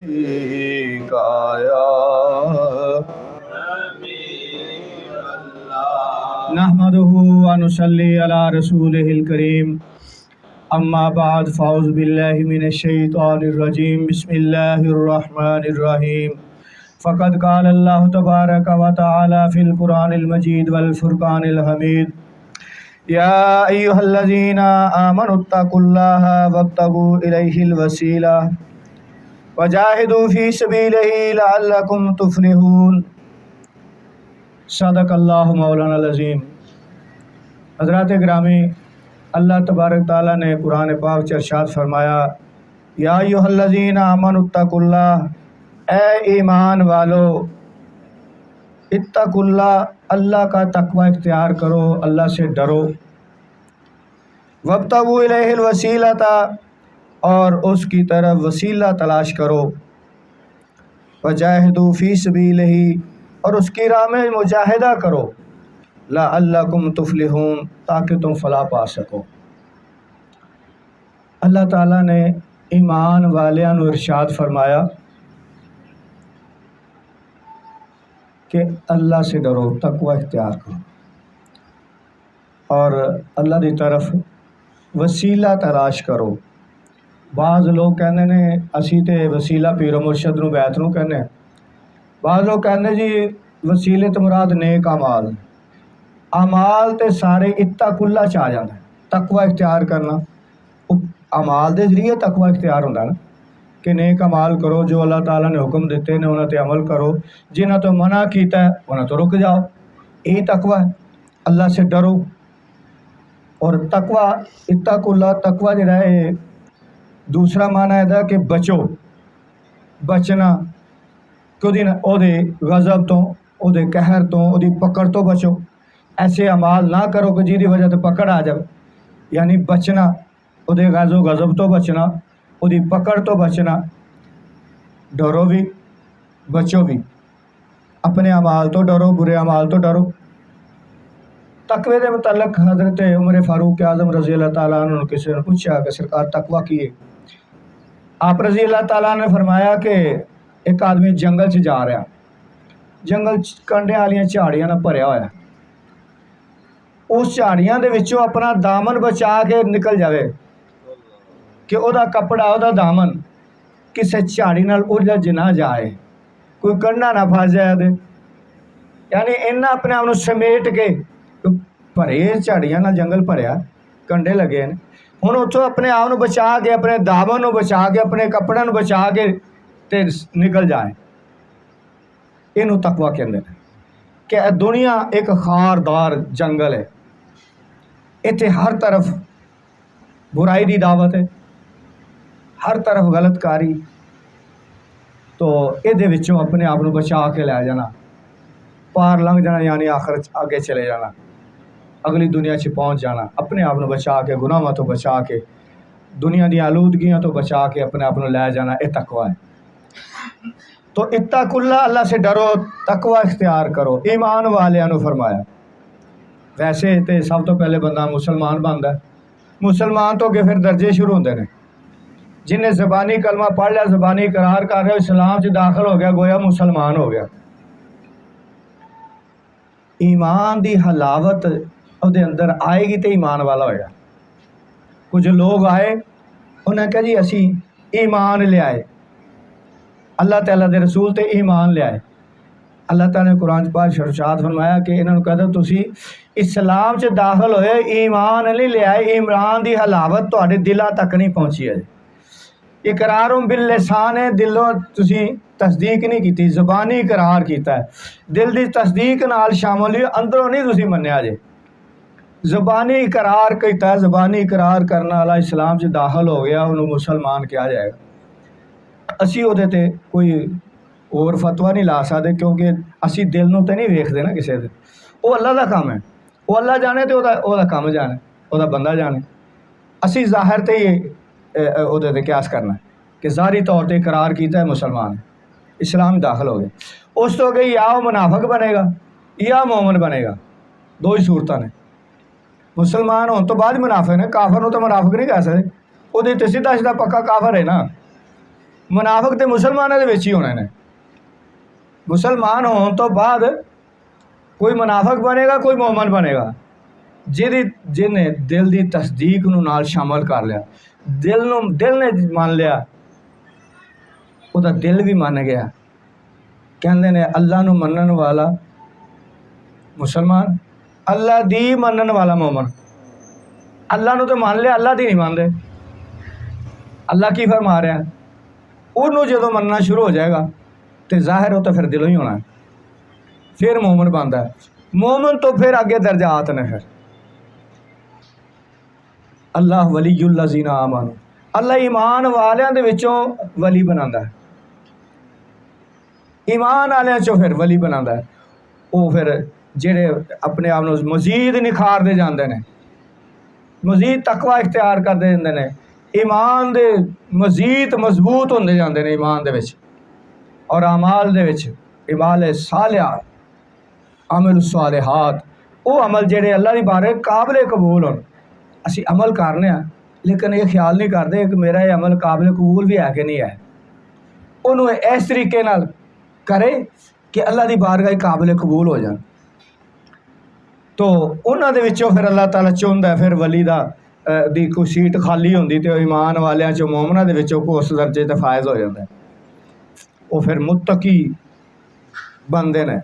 काया नहमदुहु व नुसल्ली अला रसूलिहिल करीम अम्मा बाद फ़ाउज़ु बिल्लाहि मिनश शैतानिर रजीम बिस्मिल्लाहिर रहमानिर रहीम फ़क़द क़ाल अल्लाहु तबारक व तआला फ़िल क़ुरानिल मजीद वल फ़ुरक़ानिल हमीद या अय्युहल्लज़ीना आमनुत्तक़ुल्लाहा वब्तगू इलैहिल वसीला वजाहिदू फ़ी सबीलिही लअल्लकुम तुफ़्लिहून। सदक़ल्लाहु मौलाना अज़ीम। हज़रात गिरामी, अल्लाह तबारक ताला ने कुरान पाक में इरशाद फरमाया, या अय्युहल्लज़ीना आमनुत्तक़ुल्लाह, ए ईमान वालो, इत्तक़ुल्लाह, अल्लाह का तक़वा इख्तियार करो, अल्लाह से डरो। वब्तगू इलैहिल वसीलता, और उसकी तरफ वसीला तलाश करो। वजाहिदू फ़ी सबीलिही, और उसकी राह में मुजाहिदा करो। लअल्लकुम तुफ़्लिहून, ताकि तुम फलाह पा सको। अल्लाह ताला ने ईमान वालियां नूं इरशाद फरमाया कि अल्लाह से डरो, तक़वा इख्तियार करो और अल्लाह की तरफ वसीला तलाश करो। बाज़ लोग कहते ने असी तो वसीला पीरो मुर्शद नूं बैत नूं कहने। बाज़ लोग कहते जी वसीले तो मुराद नेक अमाल। अमाल तो सारे इत्तक़ुल्लाह च आ जाता है। तक़वा इख्तियार करना अमाल के जरिए तक़वा इख्तियार होंदा ना कि नेक अमाल करो, जो अल्लाह ताला ने हुक्म दिते ने उन्हां ते अमल करो, जिन्हां तो मना किया है उन्हां तो रुक जाओ। यही तक़वा है। अल्लाह से डरो। और तक़वा इत्तक़ुल्लाह, तक़वा जिहड़ा है दूसरा माना है कि बचो, बचना कि ओहदे गज़ब तो, ओहदे कहर तो, ओहदी पकड़ तो बचो। ऐसे अमाल ना करो कि जिहदी वजह तो पकड़ आ जाए। यानी बचना, ओहदे गज़ब तो बचना, ओहदी पकड़ तो बचना। डरो भी, बचो भी। अपने अमाल तो डरो, बुरे अमाल तो डरो। तकवे के मुतल्लक हज़रत उमर फारूक आज़म रज़ी अल्लाह ताला अन्हु किसी ने पूछा कि सरकार तकवा की है। आप रज़ी अल्लाह ताला ने फरमाया कि एक आदमी जंगल च जा रहा, जंगल कंढे वाली झाड़ियां नाल भरिया होया, उस झाड़ियां दे विचों अपना दामन बचा के निकल जाए कि ओहदा कपड़ा, ओहदा दामन किसी झाड़ी नाल उलझ ना जाए, कोई कंढा ना फस जाए। यानी इन्ना अपने आप को समेट के भरे झाड़ियां नाल जंगल भरिया, कंढे लगे ने, हुण उत्थों अपने आप को बचा के, अपने दामन को बचा के, अपने कपड़ों को बचा के ते निकल जाए। इनू तकवा कहते हैं कि दुनिया एक खारदार जंगल है। इत्थे हर तरफ बुराई की दावत है, हर तरफ गलतकारी। तो ये विचों अपने आप को बचा के लै जाना, पार लंघ जाना, यानी आखिर आगे चले जाना, अगली दुनिया च पहुँच जाना। अपने आप को बचा के, गुनाहों तो बचा के, दुनिया दी आलूदगियां तो बचा के अपने आप को लै जाना, यह तकवा है। तो इत्तक़ुल्लाह, अल्लाह से डरो, तकवा इख्तियार करो। ईमान वालियां नूं फरमाया। वैसे तो सब तो पहले बंदा मुसलमान बनता है, मुसलमान तो अगे फिर दर्जे शुरू होंगे ने। जिन्हें ज़बानी कलमा पढ़ लिया, ज़बानी इकरार कर रहे हो, इस्लाम च दाखिल हो गया, गोया मुसलमान हो गया। ईमान की हलावत उसदे अंदर आएगी तो ईमान वाला होएगा। कुछ लोग आए, उन्हें कहा जी असी ईमान लियाए, अल्लाह ताला दे रसूल ते ईमान लियाए। अल्लाह ताला ने कुरान पाक इरशाद फरमाया कि इन्होंने कहते तुसी इस्लाम च दाखिल होए, ईमान नहीं लियाए, ईमान की हलावत तुहाडे दिलों तक नहीं पहुँची है। इकरार बिल लिसान है, दिलों तुसी तस्दीक नहीं की, ज़बानी इकरार किया है, दिल की तस्दीक नाल शामिल हुई, अंदरों नहीं तुसी मन्निया जे। ज़बानी इकरार किया, ज़बानी इकरार करने वाला इस्लाम च दाखिल हो गया, उन्होंने मुसलमान कहा जाएगा। असी उहदे ते कोई और फतवा नहीं ला सकते, क्योंकि असी दिल नूं तो नहीं वेखते ना किसी दे। वो अल्लाह का काम है, वो अल्लाह जाने तो ओहदा काम जाने, ओहदा बंदा जाने। असी जाहिर ते ही उहदे ते क्यास करना कि ज़ाहरी तौर पर इकरार किया है, मुसलमान है, इस्लाम दाखिल हो गए। उस तो अगे या वो मुनाफिक बनेगा या मोमिन बनेगा, दो ही सूरतां ने। मुसलमान होने तो बाद मुनाफिक ने, काफर नूं तो मुनाफिक नहीं कह सकते, वो तो सीधा सीधा पक्का काफर है ना। मुनाफिक तो मुसलमानों के ही होने ने। मुसलमान होने तो बाद कोई मुनाफिक बनेगा, कोई मोमन बनेगा। जिन्हें दिल की तस्दीक नूं नाल शामिल कर लिया, दिल ने मान लिया, उसका दिल भी मन गया। कहते ने अल्लाह नूं मनन वाला मुसलमान, अल्लाह दी मनन वाला मोमन। अल्लाह नूं तो मान लिया, अल्लाह दी नहीं मानते। अल्लाह की फरमा रहा, उन्होंने जो मनना शुरू हो जाएगा तो जाहिर हो तो फिर दिलों ही होना है, फिर मोमन बनता है। मोमन तो फिर आगे दर्जात ने। फिर अल्लाह वलीयुल्लज़ीना आमनू, अल्लाह ईमान वालियां दे विचों वली बनांदा है। ईमान वालियां चों फिर वली बनांदा है। वो फिर जेड़े अपने आप नूं मजीद निखारदे जांदे ने, मजीद तकवा इख्तियार करते जाते हैं, ईमान दे मजीद मजबूत होंदे जाते हैं ईमान दे विच और अमाल दे विच। इमाल सालिहा, अमल सालिहात, वो अमल जेड़े अल्लाह दी बारे काबिल कबूल होन। असी अमल करने लेकिन ये ख्याल नहीं करते कि मेरा ये अमल काबिल कबूल भी है कि नहीं है। उन्होंने इस तरीके नाल करे कि अल्लाह दी बारगाह काबिल कबूल हो जाए। तो उन्हां दे विचों फिर अल्लाह ताला चुनदा है। फिर वली दी कोई सीट खाली होंदी तो ईमान वालियां चों मोमनां दे विचों को उस दर्जे ते फायज हो जाता है। वो फिर मुत्तकी बनते हैं।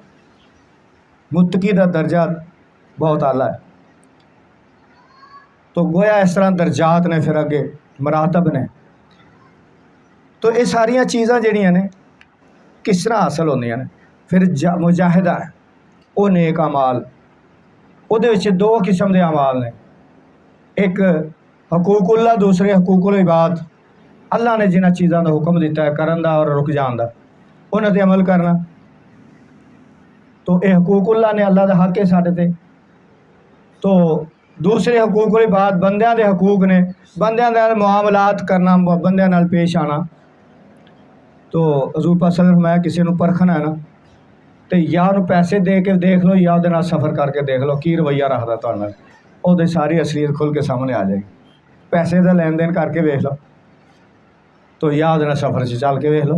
मुत्तकी का दर्जा बहुत आला है। तो गोया इस तरह दर्जात ने, फिर अगे मरातब ने। तो ये सारिया चीज़ां जड़ियाँ ने किस तरह हासिल होंदियां ने। फिर मुजाहिदा है, वो नेक अमाल, उहदे विच दो किस्म के अमाल ने, एक हकूकुल्लाह, दूसरे हकूकुल इबाद। अल्लाह ने जिन्हां चीज़ों का हुक्म दिता है करन दा और रुक जान दा, उन्हां ते अमल करना। तो यह हकूकुल्लाह ने, अल्लाह का हक है साडे ते। तो दूसरे हकूकुल इबाद बंदियां दे हकूक ने, बंदियां नाल मुआमलात करना, बंदियां नाल पेश आना। तो हज़ूर पाक सल्लल्लाहु अलैहि वसल्लम, मैं किसी को परखना है ना, तो या उन्होंने पैसे दे के देख लो या उहदे नाल सफ़र करके देख लो की रवैया रखता तुहाडे नाल, उहदी सारी असलीयत खुल के सामने आ जाएगी। पैसे का लेन देन करके वेख लो, तो या उहदे नाल सफ़र च चल के वेख लो।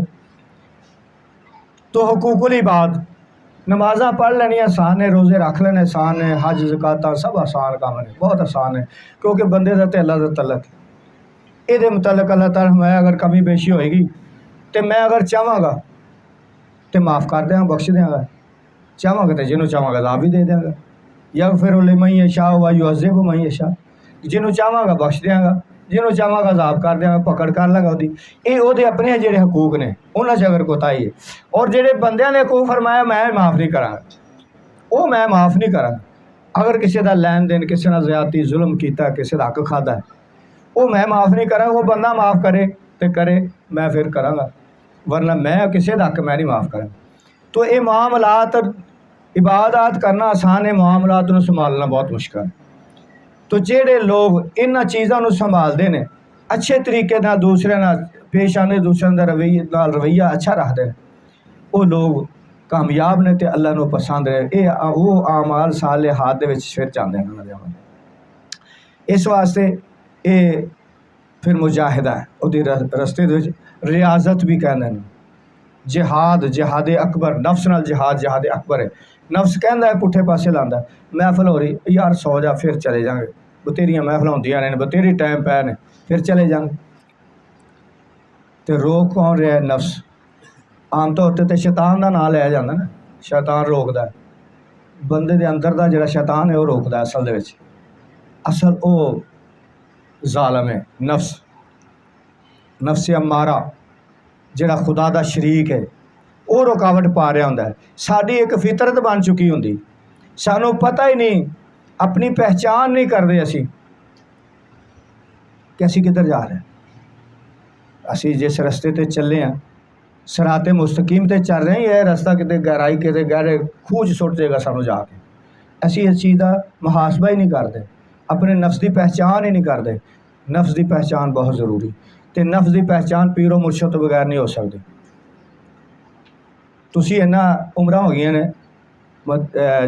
तो हकूकुल इबाद, नमाज़ा पढ़ लेनी आसान है, रोज़े रख लेने आसान है, हज ज़कात सब आसान काम है, बहुत आसान है, क्योंकि बंदे का तो अल्लाह का तलक है। ये मुतलक अल्लाह ताला मैं अगर कमी बेशी होएगी तो मैं अगर चाहवागा तो माफ़ कर देंगा, बख्श देंगा, चाहवागा तो जिन्होंने चाहवागा अज़ाब भी दे देंगा। या फिर मई यशा व युअज़्ज़िबु मई यशा, जिन्हों चाहवागा बख्श देंगा, जिन्हों चाहवागा अज़ाब कर देंगा, पकड़ कर लगा उसकी। ये वो अपने जोड़े हकूक ने, उन्होंने अगर कोताही है। और जोड़े बंदियां ने हकूक फरमाया मैं माफ़ नहीं करा, वो मैं माफ़ नहीं करा। अगर किसी का लैन देन, किसी ने ज़्यादती जुल्म किया, किसी का हक खादा है, वो मैं माफ़ नहीं करा। वो बंदा माफ़ करे तो करे, मैं फिर कराँगा, वरना मैं किसी का हक मैं नहीं माफ़ करा। तो ये मामलात इबादत करना आसान है, मामलात को संभालना बहुत मुश्किल है। तो जेड़े लोग इन्हां चीज़ों को संभालते हैं, अच्छे तरीके नाल दूसरे नाल पेश आने, दूसरे का रवैया अच्छा रखते हैं, वो लोग कामयाब ने ते अल्लाह नूं पसंद है। ये वो आमाल सालिहात दे विच फिर चाहते हैं उन्होंने अमल। इस वास्ते ये फिर मुजाहिदा है, उहदे रस्ते दे विच रियाजत भी कहते हैं। जिहाद, जिहाद अकबर, नफ्स नाल जिहाद, जिहाद अकबर है। नफ्स कहता है पुठे पासे लाता, महफल हो रही यार सौ जा, फिर चले जाएंगे, बतेरिया महफल होंदियां ने, बतेरी टाइम पै ने, फिर चले जाएंगे। तो रोक कौन रहा है? नफ्स। आम तौर पर तो शैतान का नाम लिया जाता ना, शैतान रोकता है बंदे के अंदर का, जो शैतान है वह रोकता है। असल दे विच असल वो जालम है नफ्स, नफ्स अमारा जिहड़ा खुदा का शरीक है, वो रुकावट पा रहा होंदा है। साडी एक फितरत बन चुकी होंदी, सानू पता ही नहीं, अपनी पहचान नहीं करते असी कि असी किधर जा रहे हैं। असी जिस रस्ते ते चले हैं, सराते मुस्तकीम ते चल रहे हैं, यह रास्ता कितने गहराई कितने गहरे खूह च सुट जाएगा सानू जाके। असी इस चीज़ का मुहासबा ही नहीं करते, अपने नफ्स की पहचान ही नहीं करते। नफ्स की पहचान बहुत ज़रूरी, तो नफ्स की पहचान पीरो मुर्शद तो बगैर नहीं हो सकती। तुसी इन्ना उम्र हो गई ने,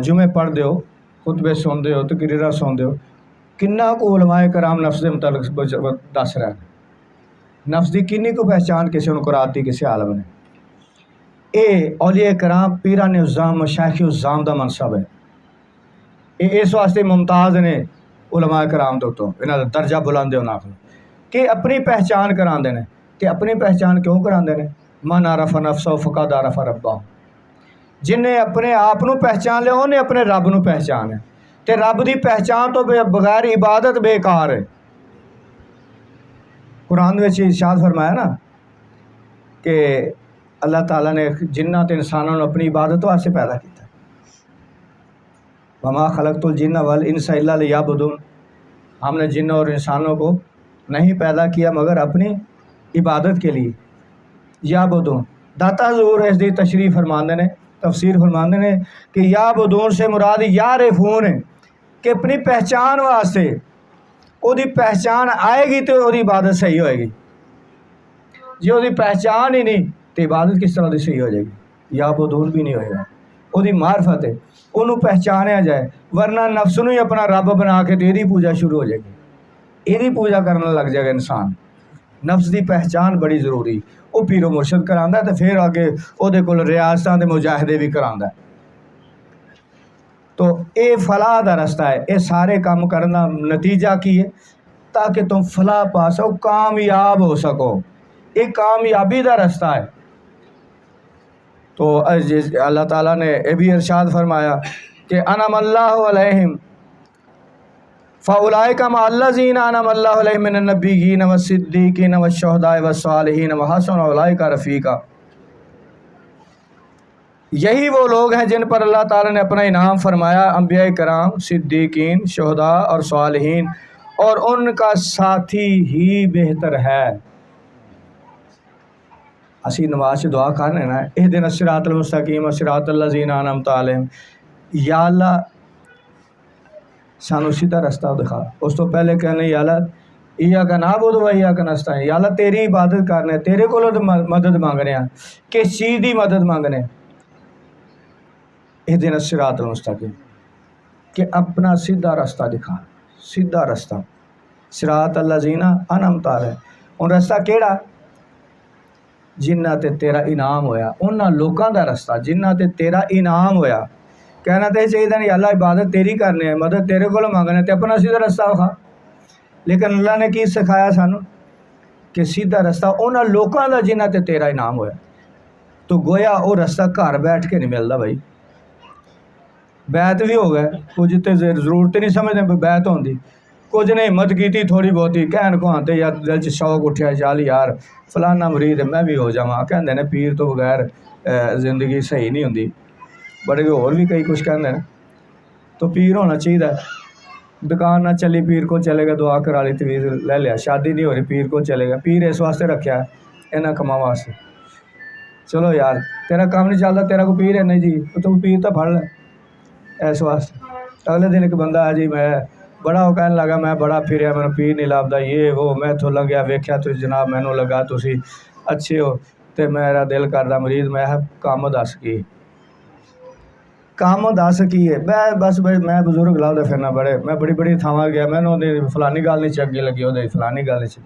जुमे पढ़ते हो, खुतबे सुनते हो, तकरीरां सुनते हो, किन्ना को उलमाए कराम नफ्स के मुतलक दस रहे हैं। नफ्स की किन्नी को पहचान किसी को कराती किसी आलम ने। ये औलिया कराम पीरा ने उज़ाम मशाइख उज़ाम का मनसब है। ये इस वास्ते मुमताज़ ने उलमा कराम तो इन्हों का दर्जा बुलंद है उन्होंने कि अपनी पहचान कराते हैं। तो अपनी पहचान क्यों कराते हैं? मन आरफा नफ्सा फ़क़द आरफा रब्बा। जिन्हें अपने आप को पहचान लिया उन्हें अपने रब को पहचान है। तो रब की पहचान तो बगैर इबादत बेकार है। कुरान में इरशाद फरमाया ना कि अल्लाह ताला ने जिन्नात इंसानों अपनी इबादत वास्ते पैदा किया। वमा खलक़तुल जिन्ना वल इंसा इल्ला लियअबुदून। हमने जिन्न और इंसानों को नहीं पैदा किया मगर अपनी इबादत के लिए। याबुदून दाता ज़रूर इसकी तशरीह फरमाते ने, तफसीर फरमाते ने कि याबुदून से मुराद यारिफून है कि अपनी पहचान वास्ते ओदी पहचान आएगी तो ओदी इबादत सही होएगी। जे ओदी पहचान ही नहीं तो इबादत किस तरह की सही हो जाएगी? याबुदून भी नहीं होएगा। ओदी मार्फत है, उन्होंने पहचानिया जाए, वरना नफ्स नूं ही अपना रब बना के तो यदी पूजा शुरू हो जाएगी। यदी पूजा करने लग जाएगा इंसान। नफ्स की पहचान बड़ी जरूरी। वो पीरो मुर्शद करांदा तो फिर आगे उहदे कोल रियासतां ते मुजाहिदे भी करांदा। तो ये फलाह का रस्ता है। ये सारे काम करने का नतीजा की है? ताकि तुम फलाह पा सको, कामयाब हो सको। ये कामयाबी का रस्ता है। तो अल्लाह ताला ने यह भी इरशाद फरमाया कि अनअमल्लाहु अलैहिम फ़उलाइका मअल्लज़ीना अनअमल्लाहु अलैहिम मिनन नबिय्यीन वस्सिद्दीक़ीन वश्शुहदाए वस्सालिहीन वहसुन उलाइका रफ़ीक़ा। यही वो लोग हैं जिन पर अल्लाह ताला ने अपना इनाम फरमाया, अंबिया कराम, सिद्दीकीन, शुहदा और सालिहीन, और उनका साथी ही बेहतर है। असी नमाज से दुआ करने ना, इहदिना सिरातल मुस्तकीम सिरातल लज़ीना अनअमता अलैहिम, या अल्लाह सानू सीधा रास्ता दिखा। उस तो पहले कहने या अल्लाह इय्याका नअबुदु व इय्याका नस्तईन, या अल्लाह तेरी इबादत करने, तेरे कोलों मदद मांगने हैं। किस चीज़ की मदद मांगने? इहदिना सिरातल मुस्तकीम, कि अपना सीधा रास्ता दिखा। सीधा रास्ता सिरातल लज़ीना अनअमता अलैहिम, उन रास्ता केड़ा? जिन्ना ते तेरा इनाम होया, उन्हां लोगों का रास्ता जिन्ना ते तेरा इनाम होया। कहना तो चाहिए नहीं अल्लाह इबादत तेरी करने है, मदद तेरे को मंगने, तो अपना सीधा रास्ता विखा। लेकिन अल्लाह ने की सिखाया सानू कि सीधा रास्ता उन्हां लोगों का जिन्हां ते तेरा इनाम होया। तो गोया वो रास्ता घर बैठ के नहीं मिलता भाई। बैत भी हो गए कुछ तो जरूरत नहीं समझते बैत होंगी, कुछ ने हिम्मत की थोड़ी बहुती कहन को आते यार दिल च शौक उठा चल यार फलाना मरीद मैं भी हो जावा। कहते हैं पीर तो बगैर जिंदगी सही नहीं होंगी। बड़े होर भी कई कुछ कहते हैं। तो पीर होना चाहिए। दुकान ना चली पीर को चलेगा, दुआ करा ली तवीज़ ले लिया, शादी नहीं हो रही पीर को चलेगा। पीर इस वास्ते रखा इन्होंने कमा वास्ते। चलो यार तेरा काम नहीं चलता, तेरा को पीर है नहीं जी, तो तू पीर तो फड़ ले इस वास्ते। अगले दिन एक बंदा है जी, मैं बड़ा वो कहने लगा मैं बड़ा फिर मैं पीर नहीं लाभदा, ये वो मैं तो लग्या वेख्या तुम जनाब मैनू लगा तुसी अच्छे हो, तो मेरा दिल करदा मरीज मैं काम दस की काम दस की है। मैं बस भाई मैं बजुर्ग लाभदा फिरना बड़े, मैं बड़ी बड़ी थावां गया, मैनू फलानी गल नहीं चंगी लगी, वो फलानी गल नहीं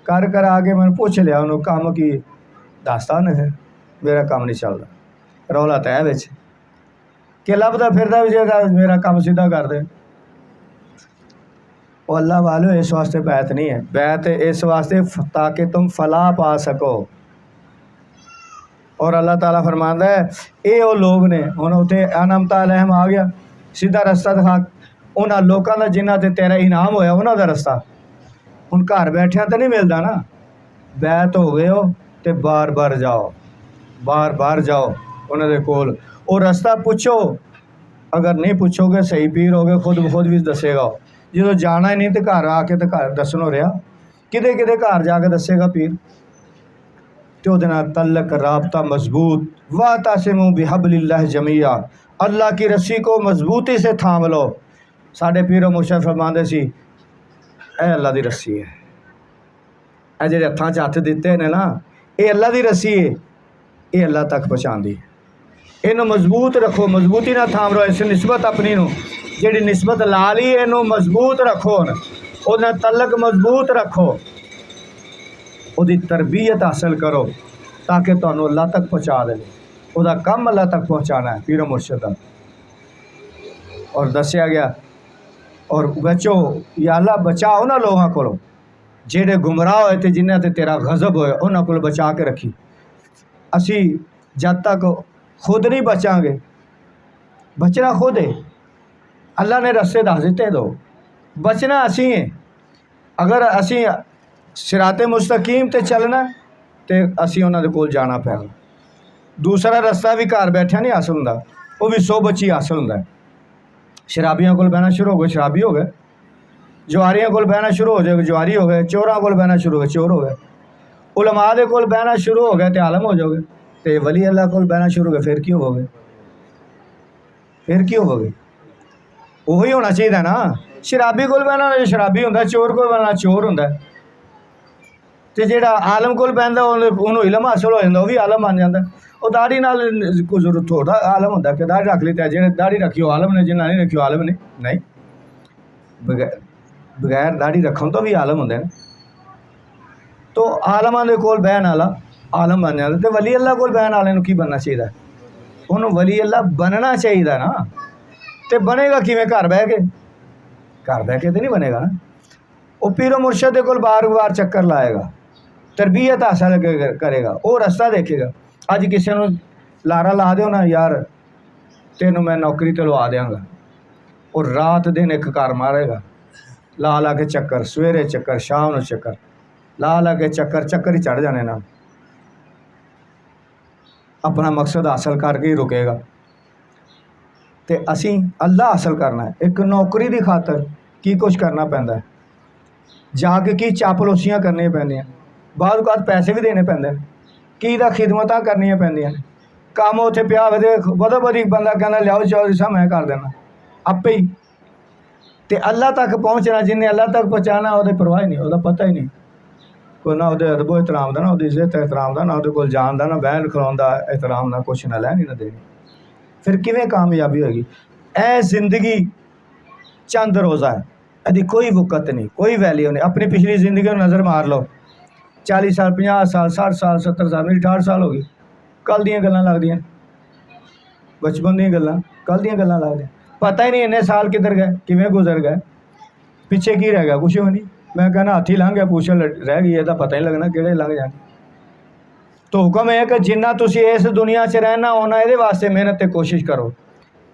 कर आके मैंने पूछ लिया उन्होंने काम की दसता उन्हें, फिर मेरा काम नहीं चलता। रौला तय बिच कि लभदा फिरदा भी जो मेरा काम सीधा कर दे। वो अल्लाह वाले इस वास्ते बैत नहीं है, बैत इस वास्ते ताकि तुम फलाह पा सको। और अल्लाह ताला फरमांदा है ये वो लोग ने हुण उत्थे अनअमता अलैहिम आ गया, सीधा रास्ता दिखा उन्हां लोगों का जिन्हां ते तेरा इनाम होया उन्हां दा रास्ता। हुण घर बैठिया तो नहीं मिलता ना, बैत हो गए हो तो बार बार जाओ, बार बार जाओ उन्हां दे कोल, वो रास्ता पूछो। अगर नहीं पूछोगे सही पीर हो गए खुद भी दसेगा। जो जाना ही नहीं तो घर आके तो घर दसनों रहा, किदे किदे घर जाके दसेगा पीर। तो तल्लक राबता मजबूत वाह तासिमू बिहब्लिल्लाह जमिया, अल्लाह की रस्सी को मजबूती से थाम लो। साढ़े पीरो मुर्शद फरमांदे सी ए अल्लाह की रस्सी है, ए जेह्ड़े हत्थां च हत्थ दिते ने ना ये अल्लाह की रस्सी है, ये अल्लाह तक पहुँचाती। इनू मजबूत रखो, मजबूती ना थाम लो। इस निस्बत अपनी नू जी निस्बत ला ली इनू मजबूत रखो, तलक मजबूत रखो। ਉਹਦੀ ਤਰਬੀਅਤ ਹਾसिल करो ताकि ਤੁਹਾਨੂੰ अल्लाह तक पहुँचा देवे। ਉਹਦਾ ਕੰਮ अल्लाह तक पहुँचाना है पीर मुर्शिद का। और दसिया गया और बचो या अल्लाह बचा उन्होंने लोगों को जेड़े गुमराह होए थे जिन्हें ते तेरा गज़ब होए उन्होंने को बचा के रखी। असी जब तक खुद नहीं बचांगे, बचना खुद है, अल्लाह ने रस्ते दस दिते दो, बचना असी है। अगर असी सिराते मुस्तकीम ते चलना तो असी उन्होंने कोल जाना पैगा। दूसरा रस्ता भी घर बैठा नहीं हासिल होंदा, वो भी सौ बच्ची हासिल होंदा है। शराबियों को बहना शुरू हो गए, शराबी हो गए। जुआरियों को बहना शुरू हो जाओगे, जुआरी हो गए। चोरों को बहना शुरू हो गए, चोर हो गए। उलमा दे कोल बहना शुरू हो गए तो आलम हो जाओगे। तो वली अल्लाह को बहना शुरू हो गए, फिर की होगे? फिर की होगे? वही होना चाहिए ना। शराबी को बहना शराबी होंदा, चोर को बहना चोर होंदा। तो जो आलम को बहता उन्होंने इलम हासिल हो जाता, वह भी आलम बन जाता। वो दाढ़ी नाल कोई जरूरत थोड़ा आलम होंदा कि दाढ़ी रख ली तो जिन्हें दाढ़ी रखी आलम ने, जिन्हें नहीं रखी आलम ने नहीं। बगैर दाढ़ी रखन तो भी आलम होंदे ने। तो आलमां दे कोल बहन वाला आलम बन जाता। तो वली अल्लाह कोल बहन वाले की बनना चाहिए? उन्होंने वली अल्लाह बनना चाहिए ना। तो बनेगा किवें? घर बह के? घर बह के तो नहीं बनेगा ना। वो पीरो मुर्शद दे कोल बार बार चक्कर लाएगा, तरबियत हासिल करेगा, वो रस्ता देखेगा। अज किसी को लारा ला दो ना, यार तेनों मैं नौकरी तो लवा देंगा, और रात दिन एक घर मारेगा, ला ला के चक्कर, सवेरे चक्कर, शाम को चक्कर, ला ला के चक्कर चक्कर ही चढ़ जाने ना। अपना मकसद हासिल करके ही रुकेगा। तो असी अल्लाह हासिल करना है। एक नौकरी की खातर की कुछ करना पैंदा है, जाके की चापलूसियाँ करनी पैंदियां, बाद बात पैसे भी देने पैंदे, की दा खिदमत करनियां पैंदियां। काम उत्थे पिया होवे ते बदो बदी बंदा कहना लियाओ चौधरी साहब मैं कर देना आपे ही। तो अल्लाह तक पहुँचना, जिन्हें अल्लाह तक पहुँचाना वो परवाह ही नहीं, वो पता ही नहीं कोई ना। वो अदबो एहतराम का, ना वो इज्जत एहतराम का, ना वो जान का, ना बहन खिलाने का एहतराम, ना कुछ ना लैनी ना देनी। फिर किवें कामयाबी होगी? ए जिंदगी चंद रोज़ा है, यदि कोई वक़्त नहीं, कोई वैल्यू नहीं। अपनी पिछली जिंदगी को नज़र मार लो, 40 साल, 50 साल, 60 साल, 70 साल, मेरी 68 साल हो गई। कल दियां गल्लां लगदियां, बचपन दियां गल्लां, कल दियां गल्लां लगदियां। पता ही नहीं इन्ने साल किधर गए, किवें गुजर गए, पिछे की रह गया, कुछ भी नहीं। मैं कहना हाथी लंघ गया, पूछ रह गई, यदा पता ही लगना किहड़े लंघ जाने। तो हुक्म है कि जिन्ना तुसी इस दुनिया च रहना होना, ये वास्ते मेहनत ते कोशिश करो।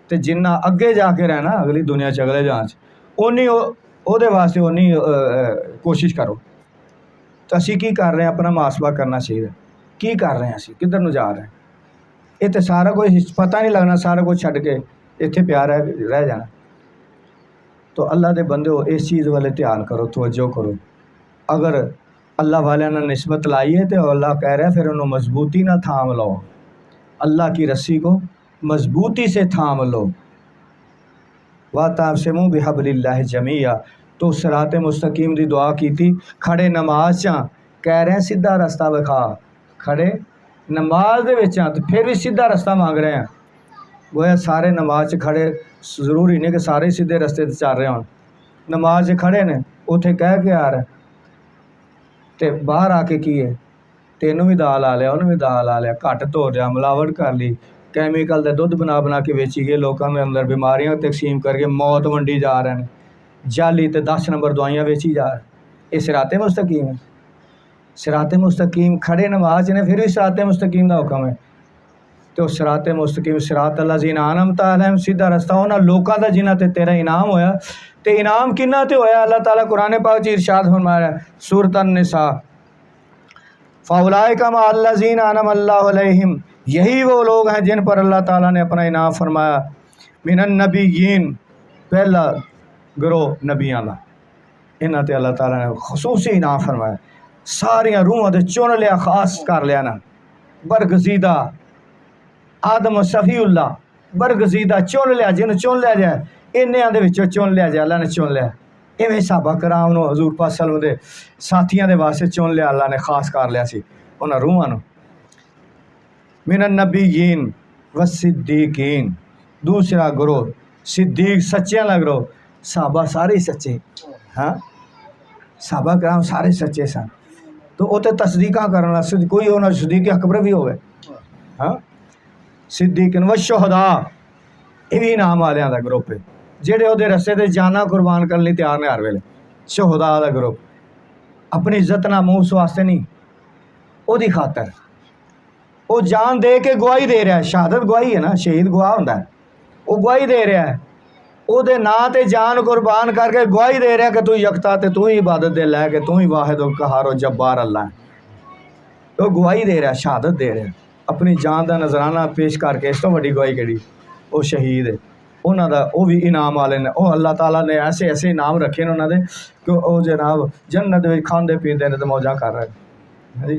तो जिन्ना अगे जाके रहना अगली दुनिया च, अगले जहान च, उन्नी ओहदे वास्ते उन्नी कोशिश करो। तो असी की कर रहे हैं? अपना मुहासबा करना चाहिए। की कर रहे हैं असी, किधर नूं जा रहे हैं? ये तो सारा कुछ पता नहीं लगना, सारा कुछ छड्ड के इत्थे प्यार रह जाना। तो अल्लाह दे बंदे हो, इस चीज़ वाले ध्यान करो, तवज्जो करो। अगर अल्लाह वाले ने निस्बत लाई है तो अल्लाह कह रहा है फिर उन्होंने मजबूती ना थाम लो, अल्लाह की रस्सी को मजबूती से थाम लो। वातसिमू बिहब्लिल्लाहि जमीआ। तो सिरात मुस्तकीम की दुआ की थी, खड़े नमाज चा कह रहे हैं सीधा रास्ता विखा, खड़े नमाज दे विच तो फिर भी सीधा रास्ता मांग रहे हैं। गोया सारे नमाज च खड़े, जरूरी नहीं कि सारे सीधे रस्ते ते चल रहे हो। नमाज च खड़े ने, उत्थे कह के आ रहे तो बाहर आके की है, तेनों भी दाल आ लिया, उन्होंने भी दाल आ लिया, घट धो लिया, मिलावट कर ली, कैमिकल का दुध बना बना के बेची गए, लोगों के अंदर बीमारियां तकसीम करके मौत वंडी जा रहे हैं, जाली तो 10 नंबर दवाइयाँ बेची जा रहे। ये सिराते मुस्तकीम है। सिराते मुस्तकीम खड़े नमाज ने, फिर भी सिराते मुस्तकीम का हुक्म है। तो सिराते मुस्तकीम सिरात अल्लाह जी इनाम तालम, सीधा रस्ता उन्होंने लोगों का जिन्हों ते तेरा इनाम होया। तो इनाम किन्ना ते होया? अल्लाह ताला कुरान पाक च इरशाद फरमाया सूरत अन-निसा, फ़उलाइका मअल्लज़ीना अनअम अल्लाहु अलैहिम, यही वो लोग हैं जिन पर अल्लाह ताला ने अपना इनाम फरमाया। मिनन नबीयीन, पहला गिरोह नबियां का, इन्हां ते अल्लाह ताला ने खसूसी इनाम फरमाया। सारियां रूहां दे चुन लिया, खास कर लिया ना। बरगजीदा आदम सफ़ीउल्ला, बरगजीदा चुन लिया, जिन्होंने चुन लिया जाए, इन्हों के चुन लिया जाए, अल्लाह ने चुन लिया। इवें सहाबा कराम नूं हज़ूर पाक सल्लल्लाहु अलैहि वसल्लम दे साथियों के वास्ते चुन लिया, अल्लाह ने खास कर लिया सी उन्हां रूहां नूं। मिनन नबीयीन व सिद्दीकीन, दूसरा ग्रोह सिद्दीक, सच्चियां दा ग्रोह। सहाबा सारे सच्चे, हाँ सहाबा कराम सारे सच्चे सन। तो उत्थे तस्दीकां करन वास्ते कोई उन्हां सिद्दीक अकबर भी होवे। हाँ, सिद्दीक व शुहदा, ये भी इनाम वालियां दा ग्रुप है जेह्ड़े ओहदे रस्ते ते जाना कुर्बान करने तैयार ने हर वेले। शुहदा दा ग्रुप अपनी इज्जत नामूस वास्ते नहीं, ओहदी खातर वो जान दे के गवाही दे रहा है। शहादत गवाही है ना, शहीद गवाह होंदा है, वो गवाही दे रहा है, ਉਹਦੇ ਨਾਂ ਤੇ जान कुर्बान करके गवाही दे रहा कि तू यकता ते तू ही इबादत दे लैके तू ही वाहिद कहार जब्बार अल्लाह है। तो गवाही दे रहा, शहादत दे रहा, अपनी जान का नजराना पेश करके। इस तो वड्डी गवाही केड़ी, वो शहीद है। उन्हों का वो भी इनाम वाले ने, वो अल्लाह ताला ने ऐसे ऐसे इनाम रखे ने उन्होंने कि वो जनाब जन्नत में खाते पीते ने तो मौजा कर रहे हैं जी।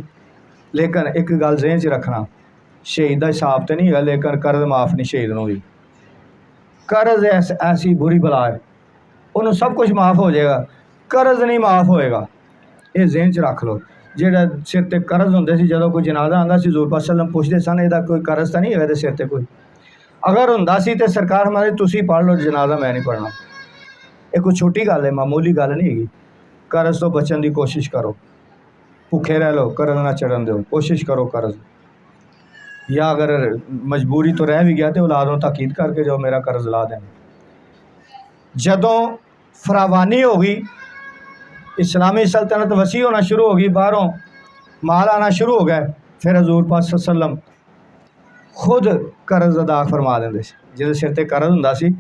लेकिन एक गल ज़हन च रखना, शहीद का हिसाब तो नहीं है, लेकिन कर्ज माफ़ नहीं शहीद को भी। कर्ज ऐसी बुरी बला है, उन्होंने सब कुछ माफ़ हो जाएगा, कर्ज नहीं माफ़ होएगा। ये ज़हन च रख लो। जेड़ा सिर ते कर्ज होंदे सी, जदों कोई जनाजा आंदा सी हज़ूर पाक सल्लम पुछदे सन इहदा कोई कर्ज तो नहीं है सिर ते कोई, अगर हुंदा सी ते सरकार हमारे तुसी पढ़ लो जनाजा, मैं नहीं पढ़ना। ये कोई छोटी गल है, मामूली गल नहीं हैगी। कर्ज तो बचन की कोशिश करो, भुखे रह लो, कर्ज ना चढ़न दो, कोशिश करो कर्ज। या अगर मजबूरी तो रह भी गया तो औलाद नूं ताकीद करके जाओ मेरा कर्ज ला दें। जदों फरावानी हो गई, इस्लामी सल्तनत वसी होना शुरू हो गई, बाहरों माल आना शुरू हो गया, फिर हजूर पाक सल्लम खुद कर्ज अदा फरमा देंदे सी। जिहदे सिर ते कर्ज हुंदा सी,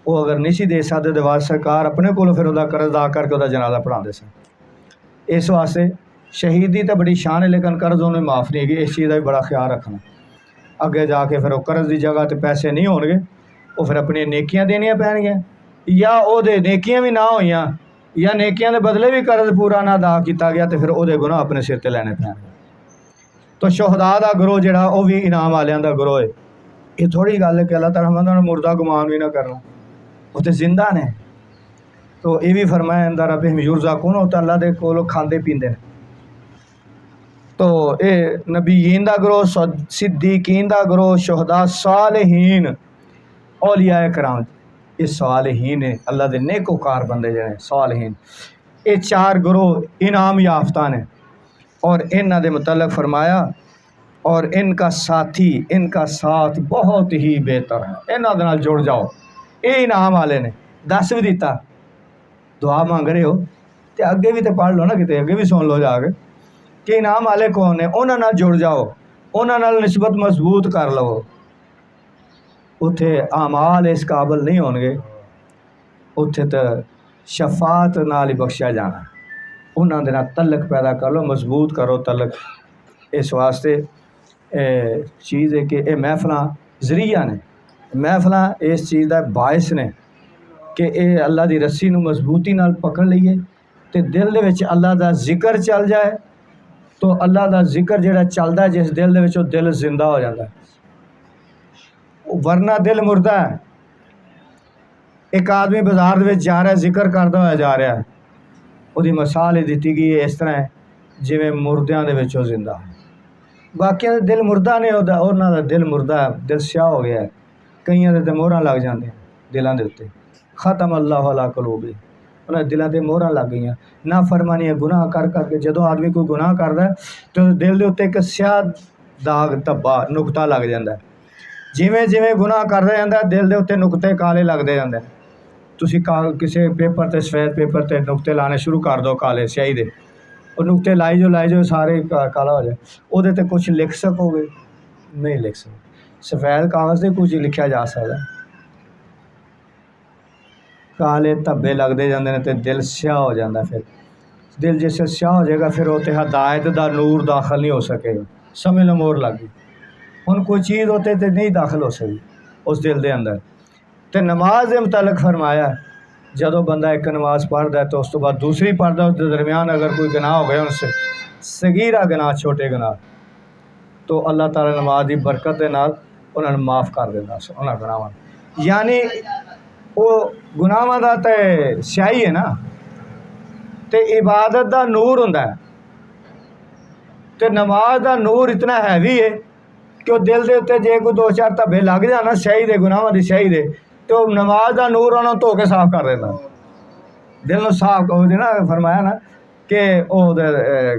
वो अगर नहीं सी दे सकदे तो बाद सरकार अपने कोलों फिर उहदा कर्ज अदा करके उहदा जनाजा पढ़ाते सन। इस वास्ते शहीदी तो बड़ी शान है, लेकिन कर्ज उन्हें माफ़ नहीं है। इस चीज़ का भी बड़ा ख्याल रखना। अगे जाके फिर वो कर्ज की जगह तो पैसे नहीं होणगे, वो फिर अपनी नेकियां देनियां पैणगियां, या ओहदे नेकियां भी ना होईयां, या नेकियां के बदले भी कर्ज पूरा ना अदा किया गया, तो फिर ओहदे गुनाह अपने सिर ते लैने पैणगे। तो शुहदा दा गिरोह जिहड़ा वो भी इनाम वालियां दा गिरोह है। ये थोड़ी गल है कि अल्लाह ताला उन्हां नूं मुर्दा गुमान भी ना करना, वो तो जिंदा ने। तो ये भी फरमाया अंदर रब्बिहिम युरज़क़ून, वो तो अल्लाह दे कोलों खांदे पींदे ने। तो ये नबीयीन दा गिरोह, सिद्दीकीन दा गिरोह, शुहदा, सालिहीन, औलिया कराम, ये सालिहीन है, अल्लाह दे नेकोकार बंदे जिहड़े सालिहीन, ये चार गिरोह इनाम याफ्ता ने। और इन्हां दे मुतल्लक फरमाया, और इनका साथी, इनका साथ बहुत ही बेहतर है, इन्हां दे नाल जुड़ जाओ। ये इनाम वाले ने दस भी दिता, दुआ मंग रहे हो तो अगे भी तो पढ़ लो ना, कितने अगे भी सुन लो जाके कि इनाम वाले कौन ने। उन्हां नाल जुड़ जाओ, उन्हां नाल निस्बत मजबूत कर लवो। उत्थे आमाल इस काबल नहीं होणगे, उत्थे तो शफात नाल ही बख्शिया जाना। उन्हां दे नाल तलक पैदा कर लो, मजबूत करो तलक। इस वास्ते चीज़ है कि ये महफिलां जरिया ने, महफिलां इस चीज़ का बायस ने कि ये अल्लाह की रस्सी नूं मजबूती नाल पकड़ लईए, तो दिल दे विच अल्लाह का जिक्र चल जाए, तो अल्लाह का जिक्र जिहड़ा चलदा जिस दिल दे विच, वो दिल जिंदा हो जाता है। वरना दिल मुर्दा है। एक आदमी बाजार में जा रहा है, जिक्र करता हुआ जा रहा है, उसकी मिसाल दी गई है इस तरह जिवें मुर्दियां दे विच वो जिंदा है। बाकियां दा दिल मुर्दा ने, उन्हां दा दिल मुर्दा है, दिल स्याह हो गया है। कईयां दे ते मोहरां लग जांदियां दिलां दे उत्ते, खत्म अल्लाह अला कुलूबी, उन्हां दिलां ते मोहरां लग गईयां ना फरमानियां गुनाह कर करके। जदों आदमी कोई गुनाह करदा तो दिल दे उत्ते एक स्याह दाग धब्बा नुकता लग जांदा है। जिवें जिवें गुनाह करदा जांदा दिल दे उत्ते नुकते काले लगदे जांदे। तुसीं किसी पेपर ते सफेद पेपर ते नुकते लाने शुरू कर दो काले स्याही दे, और नुकते लाई जो सारे काला हो जाए। उहदे ते कुछ लिख सकोगे? नहीं लिख सकते। सफेद कागज़ से कुछ लिखा जा सकता, काले धब्बे लगते जाते हैं तो दिल स्याह हो जाता। फिर दिल जिससे स्याह हो जाएगा, फिर उत्ते हदायत का नूर दाखिल नहीं हो सकेगा। समझ लो मोहर लग गई। हुण कोई चीज़ उत्ते ते नहीं दाखिल हो सकती उस दिल के अंदर। तो नमाज के मुतलक फरमाया, जदों बंदा एक नमाज पढ़ता है तो उस तो बाद दूसरी पढ़ता, उस दरमियान अगर कोई गुनाह हो गया उनसे सगीरा गुनाह, छोटे गुनाह, तो अल्लाह ताला नमाज की बरकत के नाल उन्होंने माफ़ कर देना उन्होंने गुनाहों। यानी वो गुनाहों का तो स्याही है ना, तो इबादत का नूर हुंदा है। तो नमाज का नूर इतना हैवी है कि वो दिल के उत्ते जे कोई दो चार धब्बे लग जाना स्याही दे, गुनाहों की स्याही दे, तो नमाज का नूर उन्होंने धो के साफ कर देना। दिल में साफ हो ना, फरमाया ना कि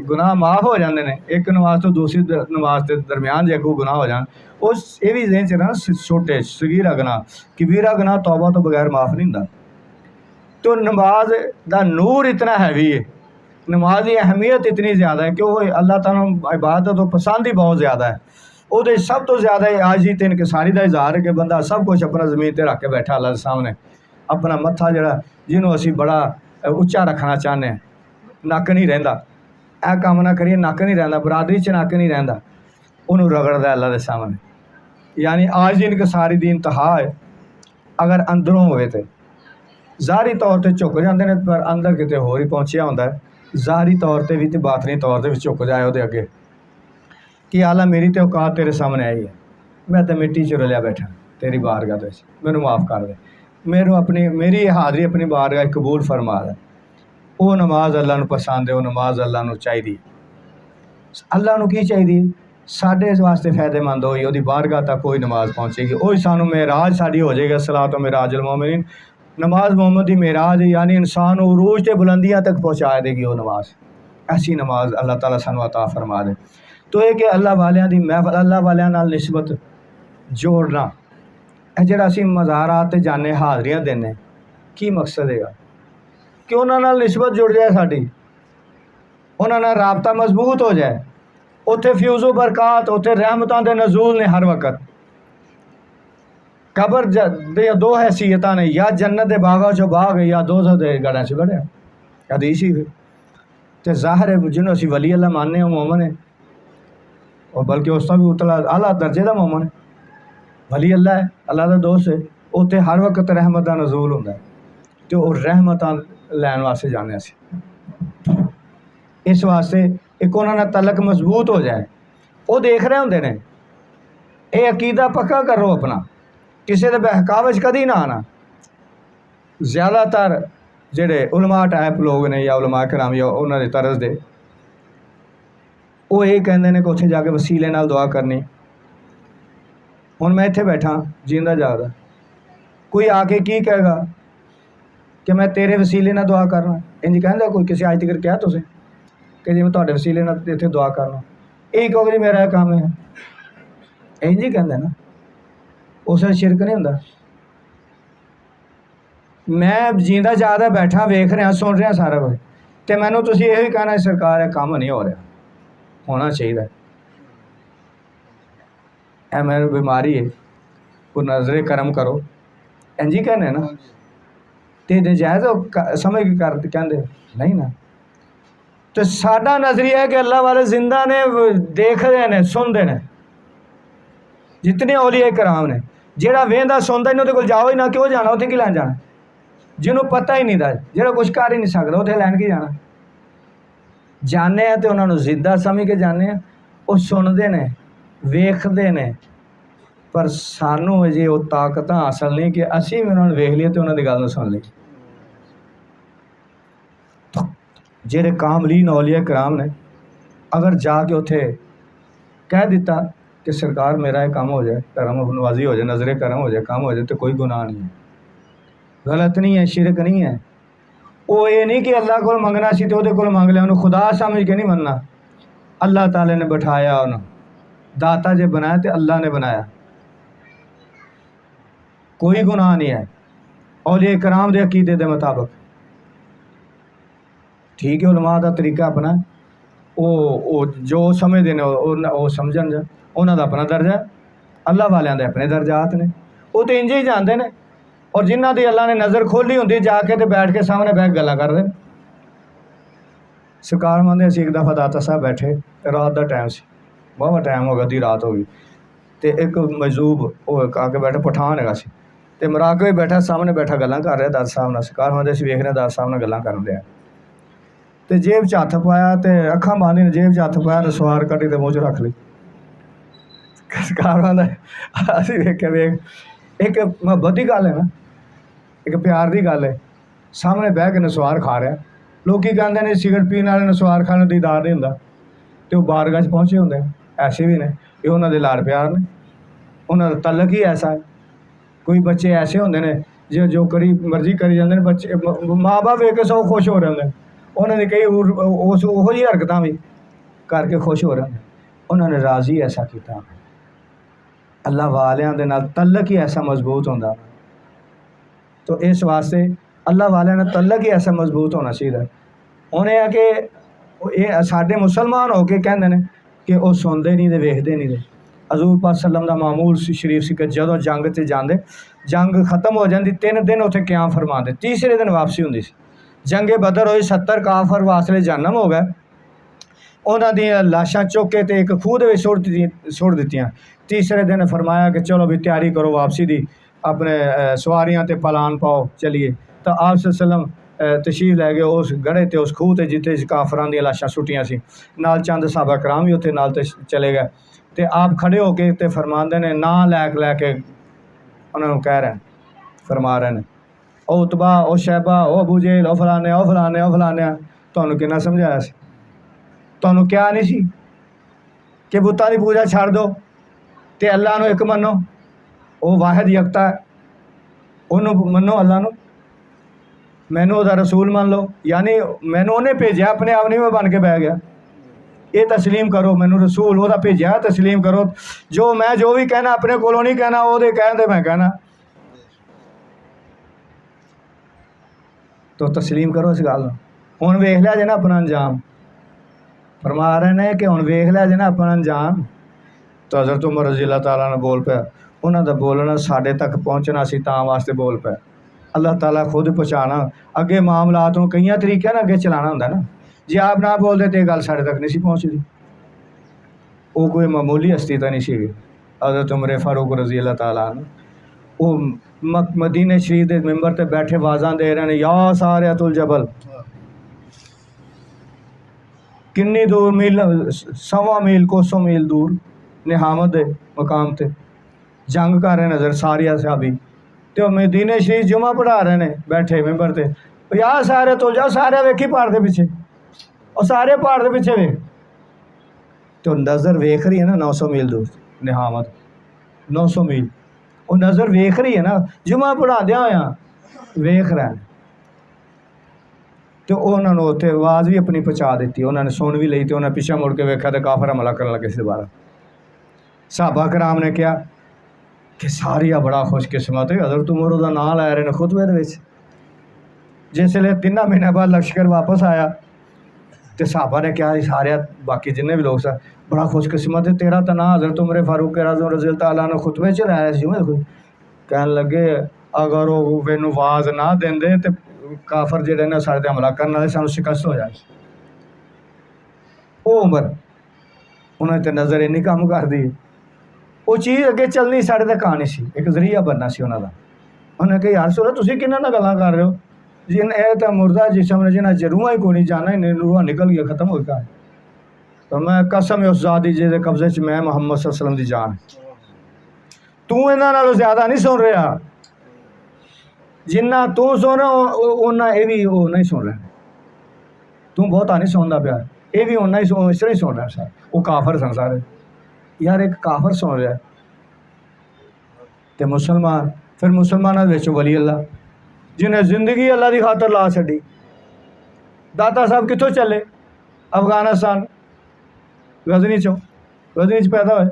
गुनाह माफ़ हो जाते हैं, एक नमाज तो दूसरी नमाज के दरम्यान जे कोई गुनाह हो जाए उस ये भी जहन च ना छोटे सगीरा गुनाह कबीरा गुनाह तौबा तो बगैर माफ़ नहीं होता। तो नमाज का नूर इतना हैवी है, नमाज की अहमियत इतनी ज़्यादा है कि वो अल्लाह ताला इबादत तो पसंद ही बहुत ज़्यादा है। वो सब तो ज़्यादा आज ही तीन किसारी का इजहार है कि बंदा सब कुछ अपना ज़मीन पर रख के बैठा अल्लाह के सामने, अपना मत्था जरा जिन्हों असी बड़ा उच्चा रखना चाहते हैं, नक नहीं रहिंदा, यह काम ना करिए नक नहीं रहिंदा, बरादरी च नक नहीं रहिंदा, उन्होंने रगड़दा अल्लाह के सामने। यानी आज दिन सारी दी इंतहा है। अगर अंदरों होए तो ज़ाहरी तौर पर झुक जाते हैं, पर अंदर किते होर ही पहुँचिया होंदा है। ज़ाहरी तौर पर भी तो बातनी तौर पर भी झुक जाए वो अगे कि आला मेरी तो औकात तेरे सामने आई है, मैं तो मिट्टी च रलिया बैठा तेरी बारगाह दे, मैनू माफ़ कर दे, मेरी हाज़री अपनी बारगाह कबूल फरमा दे। वो नमाज अल्लाह नू पसंद है, वो नमाज अल्लाह नू चाहिदी। अल्लाह नू की चाहिदी? साढ़े इस वास्ते फायदेमंद होई वो बारगाह तक कोई नमाज पहुँचेगी, वही सानू मेराज साड़ी हो जाएगा। सलात तो मेराज मोमिन, नमाज मोहम्मद की मेराज यानी इंसान उरूज के बुलंदियाँ तक पहुँचा देगी वो नमाज। ऐसी नमाज अल्लाह ताला सानू अता फरमा दे। तो ये कि अल्लाह वालियां दी महफिल, अल्लाह वालियां नाल निस्बत जोड़ना, जिहड़ा असीं मज़ारात ते जाने हाज़रियां देने, की मकसद है कि उन्हां नाल निस्बत जुड़ जाए साडी, उन्हां नाल राबता मजबूत हो जाए। उत्थे फ्यूज़ो बरकात, उत्थे रहमतां दे नज़ूल ने हर वक्त। कबर दे दो हैसीयतां ने, या जन्नत दे बागां चो बाग या दोज़ख दे गढ़ां च गढ़। हदीस ही ते ज़ाहिर है जिन्हों असीं वली अल्लाह मानने वो मोमन है, और बल्कि उस तो भी उतला आला दर्जे का मोमन है, वली अल्लाह है, अल्लाह का दोस्त है। उत्थे हर वक्त रहमत का नज़ूल होंदा है, तो वो रहमत लैन वास्ते जाने असीं। इस वास्ते एक उन्होंने तलक मजबूत हो जाए। वो देख रहे होंगे ने, ये अकीदा पक्का करो अपना, किसी के बहकावे कदी ना आना। ज़्यादातर जेडे उलमा टाइप लोग ने या उलमा कराम या उन्होंने तरस दे, वो ये कहते हैं कि उत्थे जाके वसीले नाल दुआ करनी। हुण मैं इत्थे बैठा जींदा जागदा, कोई आके की कहेगा कि मैं तेरे वसीले नाल दुआ करना? इंज कहंदा कोई? किसी अज तक कहा तुसें कि जी मैं तुहाडे वसीले नाल इत्थे दुआ करना? यही कहो जी मेरा काम है, इंज ही कहंदे ना, उस वेले शिरक नहीं हुंदा। मैं जींदा जागदा बैठा वेख रहा सुन रहा सारा कुछ, तो मैनू तुसीं यही कहना सरकार है काम नहीं हो रहा, होना चाहिए, ऐ मैनू बीमारी है, कोई नज़रे करम करो, इंज ही कहने ना। तो नजायज़ समझ के कर कहते नहीं ना। तो साडा नज़रिया है कि अल्लाह वाले जिंदा ने, देख रहे ने, सुनते हैं। जितने औलिया कराम ने, जेड़ा वेंदा सुनता ही नहीं उहदे कोल जाओ ही ना, क्यों जाना? उत्थे की लैन जाना? जिन्होंने पता ही नहीं था, जेड़ा कुछ कर ही नहीं सकता, उत्थे लैन की जाना? जाने तो उन्होंने जिंदा समझ के जाने, वो सुनते ने, वेखते ने, पर सानू अजे वो ताकत हासिल नहीं कि असी भी उन्होंने वेख लिए तो उन्होंने गल सुन ली। जेडे कामलीन औलिया कराम ने अगर जाके उत्थे कह दिता कि सरकार मेरा ये काम हो जाए, करम नवाजी हो जाए, नज़रे करम हो जाए, काम हो जाए, तो कोई गुनाह नहीं है, गलत नहीं है, शिरक नहीं है। वो ये नहीं कि अल्लाह को मंगना सी तो वो मंग लिया, उन्होंने खुदा समझ के नहीं मनना। अल्लाह ताले ने बिठाया उन्होंने, दाता जो बनाया तो अल्लाह ने बनाया, कोई गुनाह नहीं है औलिया कराम के अकीदे के मुताबिक। ठीक है, उलमा का तरीका अपना, वो जो समझते हैं वो समझन, उन्होंने अपना दर्जा, अल्लाह वालियां दे अपने दर्जात ने, वो तो इंज ही जानते हैं। और जिन्हों की अल्लाह ने नज़र खोली होंगी जाके तो बैठ के सामने बैठ गल्लां करते हैं। सरकार मानते असीं एक दफ़ा दाता साहब बैठे, रात का टाइम से, बहुत टाइम हो गया, अद्धी रात हो गई, तो एक मजूब वो आके बैठा, पठान है, तो मराके बैठा सामने बैठा गल्लां कर रहा दाता साहब नाल। सरकार मानते असीं वेख रहे दाता साहब नाल गल्लां करन दिया, तो जेब च हत्थ पाया, तो अखां बंद ने, जेब च हत्थ पाया, रसवार कड्ढी तो मूँह च रख ली। सरकार मानते असीं वेखे वेख, एक मुहब्बत की गल है ना, एक प्यार की गल है, सामने बह के नसवार खा रहा। लोग कहते हैं सिगरट पीने वाले नसवार खाने दीदार नहीं होंदा, तो बारगाह च पहुँचे होंगे, ऐसे भी ने, ये उन्होंने लाड़ प्यार ने, उन्होंने तलक ही ऐसा है। कोई बच्चे ऐसे होंगे ने जो करी मर्जी करी जाते हैं, बच्चे माँ बाप वेख के सौ खुश हो रहे होंगे, उन्होंने कई उस ਉਹੋ ਜਿਹੀ हरकतां भी करके खुश हो रहे हैं। उन्होंने राजी ऐसा किया। अल्लाह वालियां दे नाल तलक ही ऐसा मजबूत होंदा। तो इस वास्ते अल्लाह वालियां नाल तलक ही ऐसा मजबूत होना चाहिए। हुण यह है कि ये साडे मुसलमान हो के कहंदे ने कि वो सुनते नहीं ते वेखते नहीं। हजूर पाक सल्लम का मामूल शरीफ सी कि जदों जंग से जाते, जंग खत्म हो जाती 3 दिन उत्थे क्याम फरमाते, तीसरे दिन वापसी होंदी सी। जंगे बदर होई 70 काफर वासले जहन्नम हो गए। उन्हां दी लाशां चुक के ते एक खूह दे विच सुट दित्तियां। तीसरे दिन फरमाया कि चलो भी तैयारी करो वापसी दी, अपने सवारियां ते पलान पाओ, चलिए। तो आप सल्लम तशरीफ लै गए उस गढ़े ते उस खूह ते जिथे काफरां दी लाशां सुटियां सी। नाल चंद सहाबा कराम भी उत्थे नाल चले गए। तो आप खड़े होके ते फरमाते ने ना लैके उन्होंने कह रहे हैं, फरमा रहे हैं, ओ उतबा, ओ शैबा, ओ अबू जेल, ओ फलाने, ओ फलाने, ओ फलाने। तुहानूं किन्ना समझाया सी? तुहानूं क्या नहीं सी कि बुतां दी पूजा छड़ दो ते अल्लाह नूं एक मन्नो, वो वाहिद यकता है, उन्होंने मन्नो अल्लाह नूं, मैनू उहदा रसूल मान लो। यानी मैनू उन्हें भेजा, अपने आप नहीं मैं बन के बह गया। ये तस्लीम करो, मैनू रसूल वह भेजा, तस्लीम करो। जो भी कहना अपने कोलों नहीं कहना, वो कहते मैं कहना। तो तस्लीम करो इस गल। हुण वेख लिया जे ना अपना अंजाम। फरमा रहे ने कि हुण वेख लिया जे ना अपना अंजाम। तो हज़रत उमर रज़ी अल्लाह तआला ने बोल पाया। उन्हों का बोलना साढ़े तक पहुँचना सी, तां वास्ते बोल पाया। अल्लाह ताला खुद पहुँचाना, अगे मामलात नूं कई तरीक़े नाल अगे चलाना हुंदा ना। जे आप ना बोलते तो गल साढ़े तक नहीं सी पहुँचती। वो कोई मामूली हस्ती तो नहीं सी। हज़रत उमर फारूक रज़ी अल्लाह तआला वो मदीने शरीफ के मैंबर ते बैठे आवाज़ां दे रहे हैं, या सारियतुल जबल, किन्नी दूर मील, 100 मील कोसों मील दूर निहामत दे मकाम ते जंग कर रहे नज़र सारिया सहाबी। तो मदीने शरीफ जुमा पढ़ा रहे हैं बैठे मैंबर ते, या सारे तुल जा, सारे वेखी पहाड़ के पिछे, और सारे पहाड़ के पिछे वेख। तो नज़र वेख रही है ना 900 मील दूर निहामत, 900 मील वो नज़र वेख रही है ना। जुमा पढ़ाद्या होया वेख रहा है। तो उन्होंने उत्थे आवाज़ भी अपनी पहुँचा दी, उन्होंने सुन भी ली। तो उन्हें पिछा मुड़ के वेखा तो काफर हमला कर लगे सी दोबारा। सहाबा कराम ने कहा कि सारिया बड़ा खुशकिस्मत है, हज़रत उमर उहदा नाम लै रहे हैं खुतबे दे विच। जिसले 3 महीने बाद लश्कर वापस आया तो सहाबा ने कहा सारे बाकी जिन्हें भी लोग सा, बड़ा खुशकिस्मत है तेरा तो ना हज़रत उमर फारूक रज़ी अल्लाह तआला ने खुतबे च लाया सी। कहन लगे अगर वो मैनू आवाज़ ना देंदे तो काफर जिहड़े ने साढ़े ते हमला करने वाले सानू शिकस्त हो जाए। वो उमर उन्होंने तो नज़र इन्नी कम कर दी, वो चीज़ अगे चलनी साढ़े तक आनी सी, एक जरिया बनना सी उन्होंने। उन्हें कहा यार सुनो तुसीं किन्हां नाल गल्लां कर रहे हो, जिन यह तो मुर्दा जिसम ने जिन्हें जरूआ ही कोई नहीं जाना ही रूह निकल गया, खत्म हो गया। तो मैं कसम है उस ज़ात दी जिहदे कब्जे च मैं मुहम्मद सल्लल्लाहु अलैहि वसल्लम दी जान, तू इन्हां नालों ज़्यादा नहीं सुन रहा, जिन्ना तू सुन उन्ना ये भी वो नहीं सुन रहा। तू बहुता नहीं सुनता प्या, ये भी उन्ना ही इस तरह ही सुन रहा सारे। वो काफर सन सारे। यार एक काफर सुन रहा तो मुसलमान, फिर मुसलमानों विच वली अल्लाह जिन्हें जिंदगी अल्लाह की खातर ला छड़ी। दाता साहब कितों चले? अफगानिस्तान, गजनी च पैदा होए।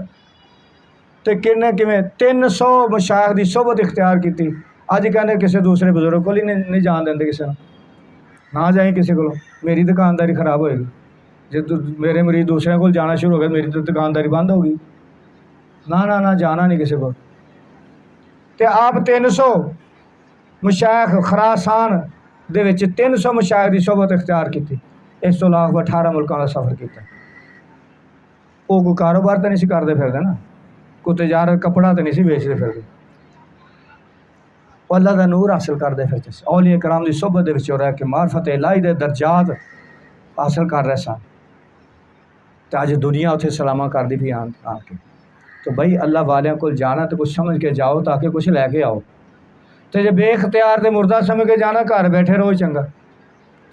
तो किमें 300 मशाइख की सोबत इख्तियार की। अज कहने किसी दूसरे बजुर्ग को नहीं जान देंगे, किसी ना जाए किसी को, मेरी दुकानदारी खराब होएगी। जे तू मेरे मरीज दूसरे को जाना शुरू हो गया, मेरी तो दुकानदारी बंद होगी। ना ना ना जाना नहीं किसी को। तो आप 300 मशाइख खरासान दे विच 300 मशाइख की सोबत इख्तियार की। इस तो इलावा 18 मुल्कों का सफ़र किया। वो कोई कारोबार तो नहीं करते फिरते ना, कोई तजारत कपड़ा तो नहीं बेचते फिरते, अल्लाह का नूर हासिल करते फिरते। औलिया कराम की सोबत रह के मार्फत इलाही दे दर्जात हासिल कर रहे सन। तो अज दुनिया उत्थे सलामा करती पई आके। तो बई अल्लाह वालियां को जाना तो कुछ समझ के जाओ, ताकि कुछ लैके आओ। तो जे बेख्तियार तो मुर्दा समझ के जाना, घर बैठे रहो चंगा।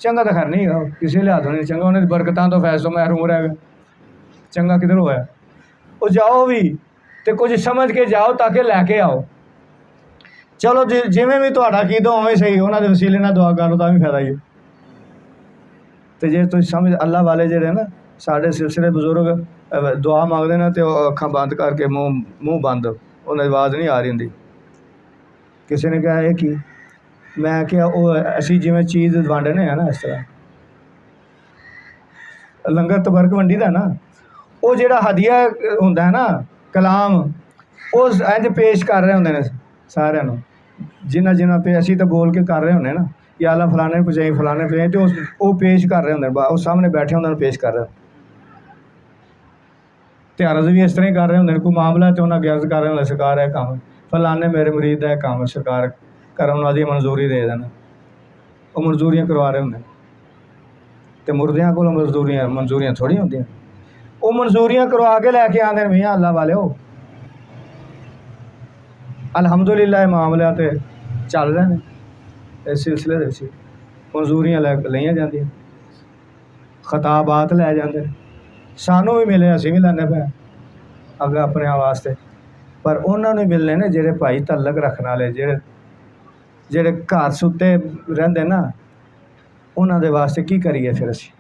चंगा तो खैर नहीं किसी लिहाज नहीं चंगा, उन्हें बरकतां तो फैसलों महरूम रह गए। चंगा किधर होया? वो जाओ भी तो कुछ समझ के जाओ, ताकि लैके आओ। चलो जिमें भी तुहाडा कीदा उवें सही, उन्होंने वसीले नाल दुआ करो तो भी फायदा ही है। तो जे तुम समझ अल्लाह वाले जेह्ड़े ना साढ़े सिलसिले बजुर्ग दुआ मंगते ना तो अखां बंद करके मूँह बंद उन्हें आवाज़ नहीं आ रही होंगी। किसी ने कहा ये की मैं क्या वो असी जिमें चीज़ वंडने हैं ना इस तरह लंगर तबरक वंडी दा ना वो जेड़ा हदिया हुंदा है ना कलाम वो इंज पेश कर रहे होंगे ने सारिਆਂ ਨੂੰ जिन्ना जिन्ना पे असी तो बोल के कर रहे होंगे ना या अल्लाह फलाने पहुँचाई फलाने पहुँचाई तो वो पेश कर रहे होंगे वो सामने बैठे होंगे पेश कर रहे ते अर्ज भी इस तरह ही कर रहे होंगे कोई मामला तो उन्हें अर्ज कर रहे होंगे सरकार है काम फलाने मेरे मरीद का काम सरकार कर उन्होंने मंजूरी दे देना वो मंजूरियाँ करवा रहे होंगे तो मुर्दियाँ को मंजूरियाँ थोड़ी होंगे वो मंजूरियाँ करवा के लैके आते हैं मियाँ अल्लाह वाले हो अलहमदुलिल्लाह मामले तो चल रहे हैं इस सिलसिले मंजूरियाँ लईयां जांदियां खताबात लै जाते सानू भी मिले असी भी लैने पे अगर अपने वास्ते पर उन्होंने मिलने ने जेड़े भाई तलक रखने वाले जेड़े घर सुते रहिंदे ना उन्होंने वास्ते की करिए फिर असी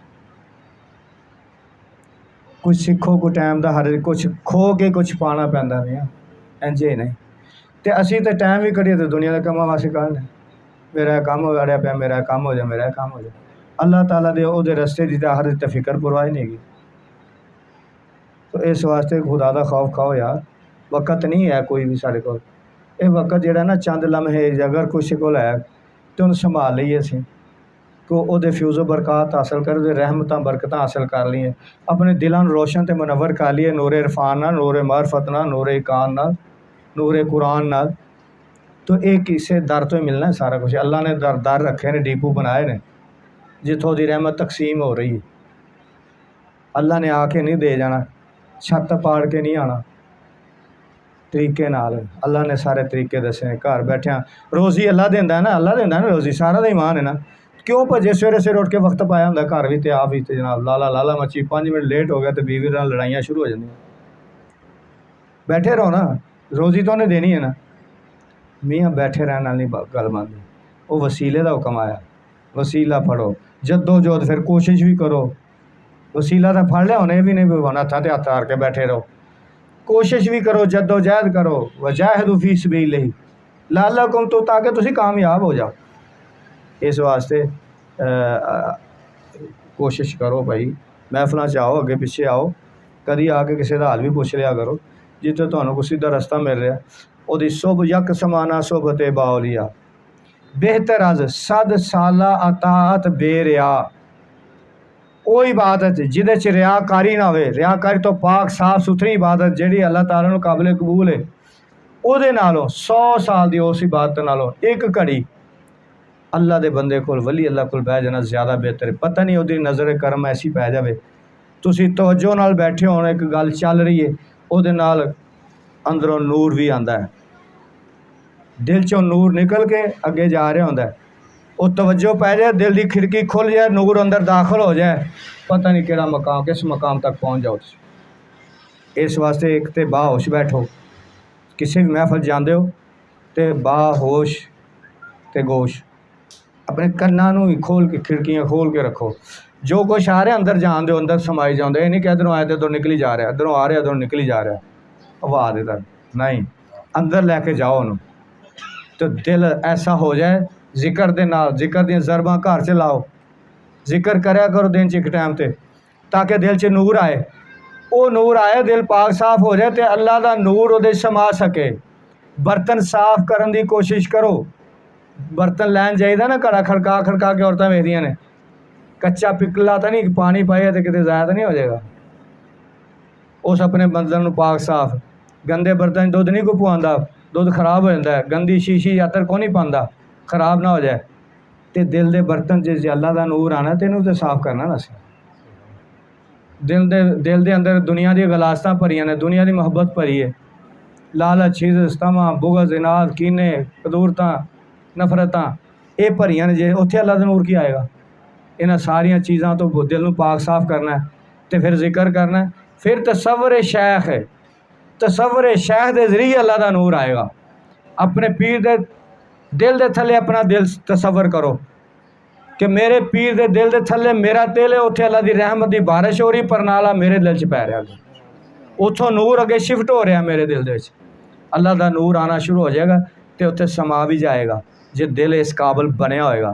कुछ सिखो कोई टाइम का हर कुछ खो के कुछ पाना पैंदा नहीं इंजे नहीं तो असी तो टाइम भी करिए तो दुनिया के कामों वास्ते करने मेरा काम अड़िया पाया मेरा काम हो जाए मेरा काम हो जाए अल्लाह ताला दे ओहदे रस्ते की तो हर फिक्र परवाह नहीं है। तो इस वास्ते खुदा का खौफ खाओ यार वक्त नहीं है कोई भी साढ़े को ये वक्त जोड़ा ना चंद लम्हे अगर कुछ को है तो उन्हें संभाल लीए असी को ओहदे फ्यूज़ो बरकत हासिल कर रहमत बरकत हासिल कर लीए अपने दिलों रोशन तो मुनव्वर कर लीए नूरे इरफान नाल नूरे मार्फत नाल नूरे इकान नाल नूरे कुरान नाल। तो ये किसी दर तो ही मिलना है सारा कुछ अल्लाह ने दर रखे ने डीपू बनाए ने जिथों दी रहमत तकसीम हो रही है अल्लाह ने आके नहीं दे जाना छत पाड़ के नहीं आना तरीके नाल अल्लाह ने सारे तरीके दसे ने घर बैठिया रोज़ी अल्लाह देंदा है ना अल्लाह देंदा है ना रोज़ी सारा दा ईमान है ना क्यों भजे सवेरे सवेरे उठ के वक्त पाया होंगे घर भी तो आप भी तो जनाब लाला मची 5 मिनट लेट हो गया तो बीवी नाल लड़ाइयाँ शुरू हो जांदियां बैठे रहो ना रोज़ी तो उन्हें देनी है ना मियाँ बैठे रहने वाली गल बनती वो वसीले का हुक्म आया वसीला फड़ो जद्दोजहद फिर कोशिश भी करो वसीला तो फड़ लिया उन्हें भी नहीं होना हथा ते हथ हार के बैठे रहो कोशिश भी करो जद्दोजहद करो वजाहिदू फी सबीलिही लअल्लकुम तो ताकि तुसी कामयाब हो जाओ इस वास्ते कोशिश करो भाई महफलों च आओ अगे पिछे आओ कभी आके किसी का हाल भी पूछ लिया करो जिथे तुहानू कोई सीधा रस्ता मिल रहा वो सुब यक समाना सुब ते बाउलिया बेहतर अज सद साला अतात बेरिया वो इबादत जिदे च रियाकारी ना होवे रियाकारी तो पाक साफ सुथरी इबादत जिहड़ी अल्लाह ताला नू काबिल कबूल है उहदे नालों 100 साल दी उस इबादत नालों एक घड़ी अल्लाह दे बंदे कोल वली अल्लाह कोल बह जाना ज़्यादा बेहतर है। पता नहीं उहदी नज़र करम ऐसी पै जावे तुसी तवज्जो नाल बैठे हो एक गल चल रही है उहदे नाल अंदरों नूर भी आंदा है दिल चों नूर निकल के अगे जा रहा होंदा है वो तवज्जो पै जाए दिल की खिड़की खुल जाए नूर अंदर दाखिल हो जाए पता नहीं केड़ा मकाम किस मकाम तक पहुँच जाओ। इस वास्ते एक तो बाहोश बैठो किसी भी महफल जाते हो तो बाहोश ते गोश अपने कन्नां ही खोल के खिड़कियाँ खोल के रखो जो कुछ आ रहा अंदर जान दो अंदर समाई जाते ये नहीं कि इधरों आए तो इधरों निकली जा रहा इधरों आ रहा इधरों निकली जा रहा आवाज़ इधर नहीं अंदर लैके जाओ उन्होंने तो दिल ऐसा हो जाए जिक्र दे नाल जिक्र दी ज़रबां घर च लाओ जिक्र करया करो दिन च एक टाइम ते ताकि दिल च नूर आए वो नूर आए दिल पाक साफ हो जाए तो अल्लाह का नूर उहदे समा सके। बर्तन साफ करने की कोशिश करो बर्तन लैन जाइदा ना घड़ा खड़का खड़का के औरतां वेखदियां ने कच्चा पिकला तो नहीं पानी पाइए तो कितने ज़ाया तो नहीं हो जाएगा उस अपने बर्तन नूं पाक साफ गंदे बर्तन दुध नहीं कोई पवांदा दुध खराब हो जाता है गंदी शीशी यातर को नहीं पाता खराब ना हो जाए तो दिल के बर्तन च अल्लाह का नूर आना तो इनू तो साफ करना ना असीं दिल के अंदर दुनिया दी गलासतां भरियां ने दुनिया की मुहब्बत भरी है लालच छिज़ तमा बुग़ज़ इनाद कीने कदूरतां नफरतां ये भरियां ने जे उत्थे अल्लाह का नूर की आएगा। इन्हां सारियां चीज़ां तो दिल नूं पाक साफ करना है तो फिर जिक्र करना है फिर तसव्वुर शेख है तसव्वुर शेख के जरिए अल्लाह का नूर आएगा। अपने पीर दे दिल के थले अपना दिल तसव्वुर करो कि मेरे पीर दे दिल दे थल्ले मेरा दिल है, उत्थे अल्लाह दी रहमत दी बारिश हो रही, परनाला मेरे दिल च पै रहा, उतों नूर अगे शिफ्ट हो रहा मेरे दिल दे विच, अल्लाह दा नूर आना शुरू हो जाएगा तो उत्थे समा भी जाएगा जे दिल इस काबल बनया होएगा।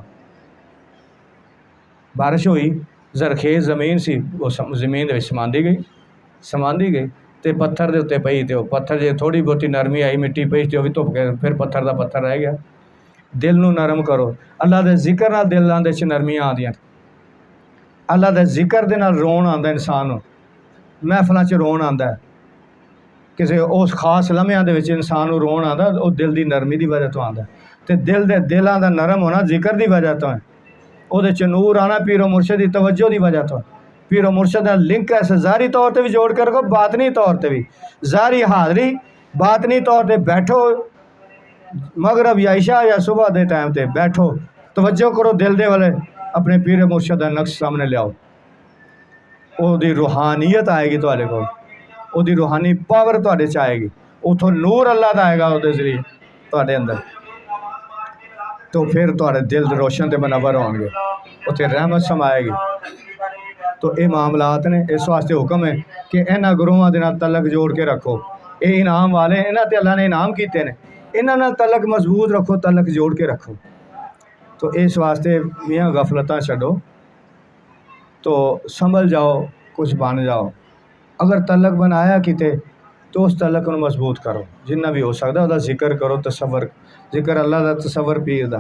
बारिश हुई, जरखेज ज़मीन सी, वो जमीन दे समांदी गई तो पत्थर के उत्ते पई, तो पत्थर जे थोड़ी बहुती नरमी आई, मिट्टी पई तो भी धुप गए, फिर पत्थर का पत्थर रह गया। दिल नूं नरम करो, अल्लाह के जिक्र नाल दिलों दे च नरमियां आदियां, अल्लाह के जिक्र दे नाल रोन आंदा इंसान नूं, महफलों च रोन आंदा, किसी उस खास लम्हिਆਂ ਦੇ ਵਿੱਚ इंसान नूं रोन आंदा, वो दिल की नरमी की वजह तो आंदा, तो दिलों का नरम होना जिक्र की वजह तो है, ਉਹਦੇ ਚ नूर आना पीरो मुर्शद की तवज्जो की वजह तो, पीरो मुर्शद का लिंक ऐसे ज़ाहरी तौर पर भी जोड़ कर रखो, बातनी तौर पर भी, ज़ाहरी हाज़री बातनी तौर पर बैठो, मगरब या इशा या सुबह के टाइम पर बैठो, तवज्जो करो दिल दे वाले, अपने पीरो मुर्शद का नक्श सामने लियाओ, ਉਹਦੀ रूहानीयत आएगी ਤੁਹਾਡੇ ਕੋਲ, ਉਹਦੀ रूहानी पावर ਤੁਹਾਡੇ ਚ आएगी, उतों नूर अल्लाह का आएगा ਉਹਦੇ ਜ਼ਰੀਏ ਤੁਹਾਡੇ अंदर, तो फिर थोड़े दिल रोशन तो मनवर होंगे, उत्थे रहमत समाएगी। तो ये मामलात ने, इस वास्ते हुक्म है कि इन्होंने गुरुओं के नाल तलक जोड़ के रखो, ये इनाम वाले इन्हों ते अल्लाह ने इनाम किए हैं, इन्हों नाल तलक मजबूत रखो, तलक जोड़ के रखो। तो इस वास्ते मियाँ गफलतां छड्डो, तो संभल जाओ, कुछ बन जाओ। अगर तलक बनाया किते तो उस तलक को मजबूत करो, जिन्ना भी हो सकता वह जिक्र करो, तसव्वुर जिक्र अल्लाह का, तसव्वुर पीर का,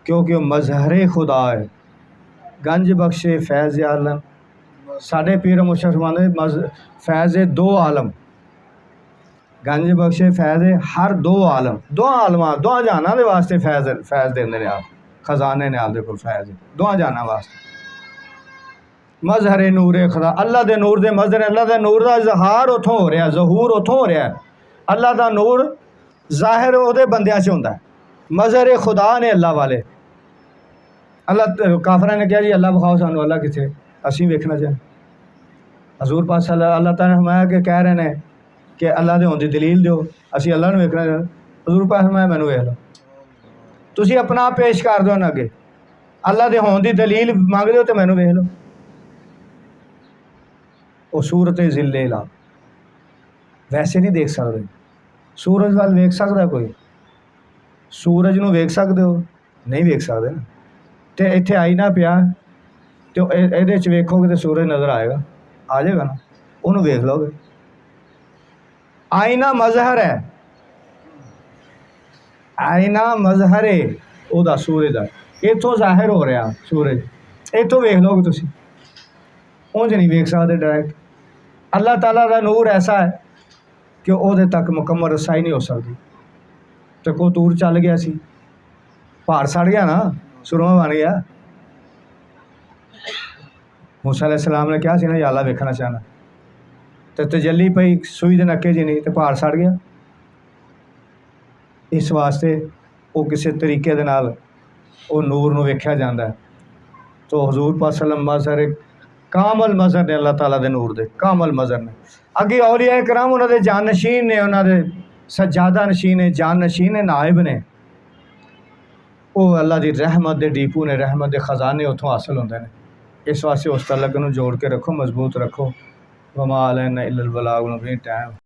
क्योंकि वह मजहरे खुदा है, गंज बख्शे फैज़ आलम, साढ़े पीर मुर्शद फरमांदे फैज़ दो आलम, गंज बख्शे फैज़ हर दो आलम, दो आलमा दो जहाना के वास्ते फैज़ देंदे ने आप, खजाने ने आपदे कोल फैज़ दो जहाना वास्ते, मजहरे नूरे खुदा, अल्लाह के नूर के मजहर, अल्लाह के नूर का इजहार उतों हो रहा, जहूर उतों हो रहा, अल्लाह का नूर ज़ाहिर वो बंदियां से होंदा है, मजहर खुदा ने अल्लाह वाले, अल्लाह काफरा ने कहा जी अल्लाह विखाओ सानू, अल्लाह किथे, असीं वेखना चाहें, हजूर पास अल्लाह ताला ने फरमाया कि कह रहे हैं कि अल्लाह दे होने दी दलील दो, असीं अल्लाह नूं वेखना चाहें, हजूर पास फरमाया मैनूं वेख लो, तुसीं अपना आप पेश कर दो ना अगे, अल्लाह दे होने दी दलील मंग लो तो मैनूं वेख लो। वो सूरत ज़िल्ले ला, वैसे नहीं देख सकते, सूरज वाल वेख सकता कोई, सूरज नूं वेख सकते हो, नहीं वेख सकते ना, तो इत्थे आईना पिया, तो ये वेखोगे तो सूरज नज़र आएगा, आ जाएगा ना, उन्होंने वेख लोगे, आईना मजहर है, आईना मजहर है ओदा सूरज का, इतों जाहिर हो रहा सूरज, इतों वेख लोगे तुसीं, उंज नहीं वेख सकते डायरैक्ट। अल्लाह ताला का नूर ऐसा है कि उहदे तक मुकम्मल रसाई नहीं हो सकती, तो को तूर चल गया सी, पहाड़ सड़ गया ना, सुरमा बन गया, मूसा अलैहिस्सलाम ने कहा सी ना या अल्लाह वेखना चाहना, तो तजल्ली पई सूई दे नक्के च नहीं, तो पहाड़ सड़ गया। इस वास्ते वो किसी तरीके दे नाल वो नूर नूं वेख्या जांदा है। तो हजूर पाक सल्लम मज़हर कामल मज़हर ने, अल्लाह ताला दे नूर दे कामल मज़हर ने, अगे औलिया कराम उन्होंने जान नशीन ने, उन्होंने सज्जादा नशीन ने, जान नशीन ने, नायब ने, वो अल्लाह की रहमत दे डीपू ने, रहमत के खजाने उतों हासिल होंदे ने। इस वास्ते उस तलक नूं जोड़ के रखो, मजबूत रखो। वमा अलैना इल्लल बलाग मुबीन। टाइम